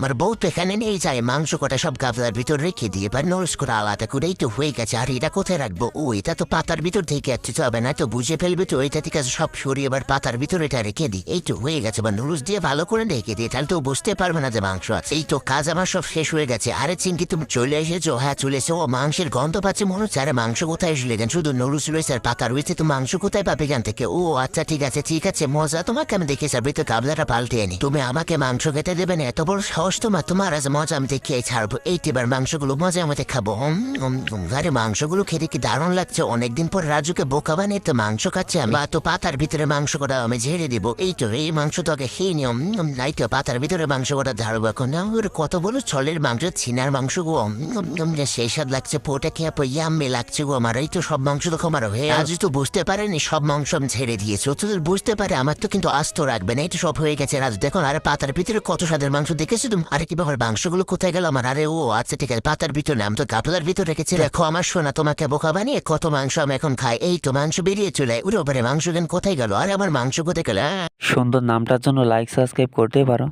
আমার বউ তো এখানে নেই যায়, মাংস কটা সব গাবলার ভিতর রেখে দিয়ে এবার নরস করে আলাদা করেই তো হয়ে গেছে। আর এটা কোথায় রাখবো? ও এটা তো পাতার ভিতর থেকে আসছে, হবে না তো বুঝে ফেলবে তো, এটা থেকে সব সরিয়ে এবার পাতার ভিতর এটা রেখে দিই। এই তো হয়ে গেছে, বা নুডলস দিয়ে ভালো করে রেখে দিই, তাহলে তো বুঝতে পারবে না যে মাংস আছে। এই তো কাজ আমার সব শেষ হয়ে গেছে। আরে চিংকি তুমি চলে এসেছো? হ্যাঁ চলে এসো। ও মাংসের গন্ধ পাচ্ছে মনে হচ্ছে। আরে মাংস কোথায় এসলে কেন? শুধু নুডলস রয়েছে আর পাতা রয়েছে, তো মাংস কোথায় পাবে এখান থেকে? ও আচ্ছা ঠিক আছে মজা, তোমাকে আমি দেখে যাবি তো কাবলাটা পাল্টে আনি। তুমি আমাকে মাংস খেতে দেবে না? এত বড় সাহস তোমার আজ মজা আমি দেখিয়ে ছাড়বো। এই এবার মাংসগুলো মজা আমাদের খাবো। আরে মাংসগুলো খেতে কি দারুণ লাগছে। অনেকদিন পর রাজুকে বোকা বানিয়ে তো মাংস খাচ্ছে আমি। বা তো পাতার ভিতরে মাংস করা আমি ঝেড়ে দিব। এই তো এই মাংস তো আগে খেয়ে নিয়ম। নাই তো পাতার ভিতরে মাংস করা ঝাড়বো এখন। ওর কত বড় ছলের মাংস, ছিনার মাংস গো, সেই স্বাদ লাগছে। পোটা খেয়ে ইয়াম্মে লাগছে গো আমার। এই তো সব মাংস তো খামার হয়ে আজ তো বুঝতে পারেনি সব মাংস আমি ছেড়ে দিয়েছি। ও তো বুঝতে পারে আমার তো কিন্তু আস্ত রাখবে না। এটা সব হয়ে গেছে রাজু দেখো। আরে পাতার ভিতরে কত স্বাদের মাংস দেখেছো তুমি? আরে কি ব্যাপার, মাংসগুলো কোথায় গেল আমার? আরে ও আচ্ছা ঠিক আছে, পাতার ভিতরে আমি তো গাবলার ভিতরে রেখেছি। দেখো আমার সোনা, তোমাকে বোকা বানিয়ে কত মাংস আমি এখন খাই। এই তো মাংস বেরিয়ে চলে ওর ওপরে মাংস কেন কোথায় গেল? আরে আমার মাংস কোথায় গেল? সুন্দর নামটার জন্য লাইক সাবস্ক্রাইব করতেই পারো।